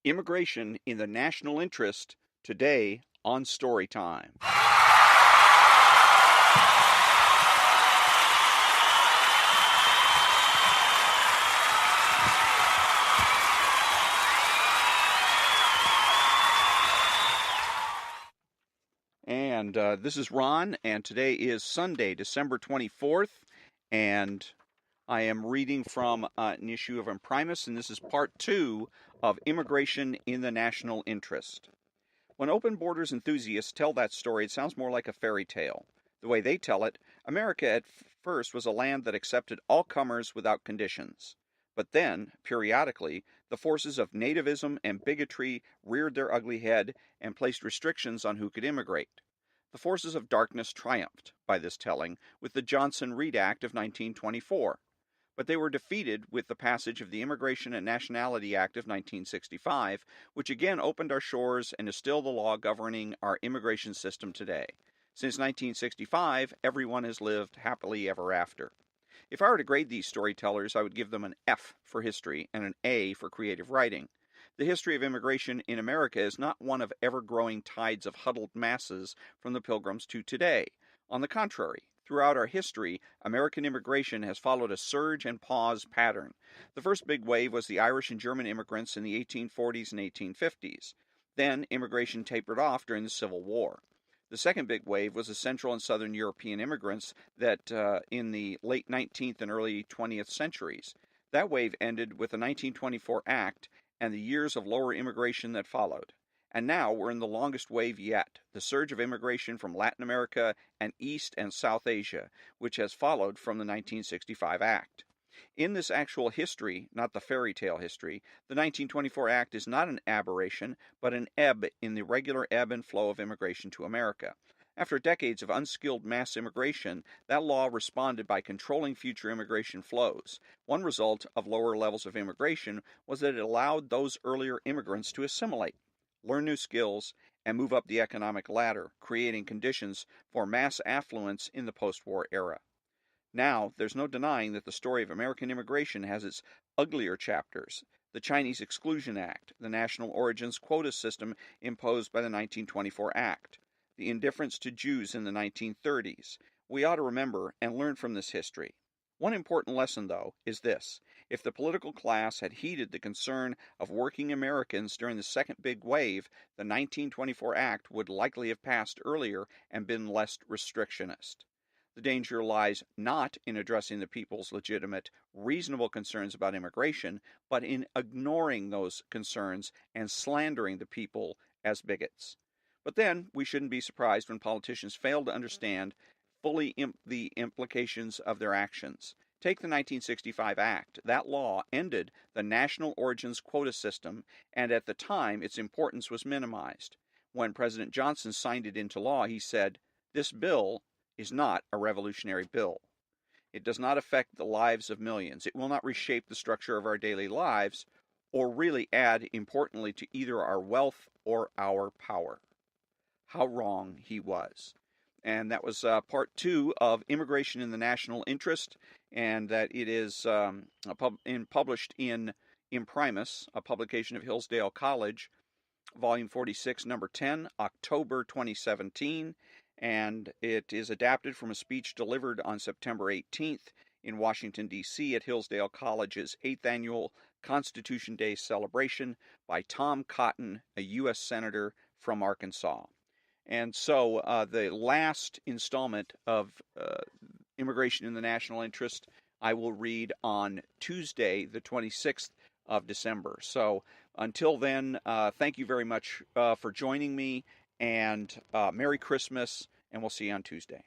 Immigration in the National Interest, today on Storytime. And this is Ron, and today is Sunday, December 24th, and I am reading from an issue of Imprimis, and this is part 2 of Immigration in the National Interest. When open borders enthusiasts tell that story, it sounds more like a fairy tale. The way they tell it, America at first was a land that accepted all comers without conditions. But then, periodically, the forces of nativism and bigotry reared their ugly head and placed restrictions on who could immigrate. The forces of darkness triumphed, by this telling, with the Johnson-Reed Act of 1924. But they were defeated with the passage of the Immigration and Nationality Act of 1965, which again opened our shores and is still the law governing our immigration system today. Since 1965, everyone has lived happily ever after. If I were to grade these storytellers, I would give them an F for history and an A for creative writing. The history of immigration in America is not one of ever-growing tides of huddled masses from the Pilgrims to today. On the contrary, throughout our history, American immigration has followed a surge and pause pattern. The first big wave was the Irish and German immigrants in the 1840s and 1850s. Then immigration tapered off during the Civil War. The second big wave was the Central and Southern European immigrants that in the late 19th and early 20th centuries. That wave ended with the 1924 Act and the years of lower immigration that followed. And now we're in the longest wave yet, the surge of immigration from Latin America and East and South Asia, which has followed from the 1965 Act. In this actual history, not the fairy tale history, the 1924 Act is not an aberration, but an ebb in the regular ebb and flow of immigration to America. After decades of unskilled mass immigration, that law responded by controlling future immigration flows. One result of lower levels of immigration was that it allowed those earlier immigrants to assimilate, learn new skills, and move up the economic ladder, creating conditions for mass affluence in the post-war era. Now, there's no denying that the story of American immigration has its uglier chapters. The Chinese Exclusion Act, the national origins quota system imposed by the 1924 Act, the indifference to Jews in the 1930s. We ought to remember and learn from this history. One important lesson, though, is this. If the political class had heeded the concern of working Americans during the second big wave, the 1924 Act would likely have passed earlier and been less restrictionist. The danger lies not in addressing the people's legitimate, reasonable concerns about immigration, but in ignoring those concerns and slandering the people as bigots. But then, we shouldn't be surprised when politicians fail to understand fully the implications of their actions. Take the 1965 Act. That law ended the national origins quota system, and at the time its importance was minimized. When President Johnson signed it into law, he said, "This bill is not a revolutionary bill. It does not affect the lives of millions. It will not reshape the structure of our daily lives, or really add importantly to either our wealth or our power." How wrong he was. And that was part 2 of Immigration in the National Interest, and that it is published in Imprimis, a publication of Hillsdale College, Volume 46, Number 10, October 2017, and it is adapted from a speech delivered on September 18th in Washington, D.C. at Hillsdale College's 8th Annual Constitution Day celebration by Tom Cotton, a U.S. Senator from Arkansas. And so the last installment of Immigration in the National Interest I will read on Tuesday, the 26th of December. So until then, thank you very much for joining me, and Merry Christmas, and we'll see you on Tuesday.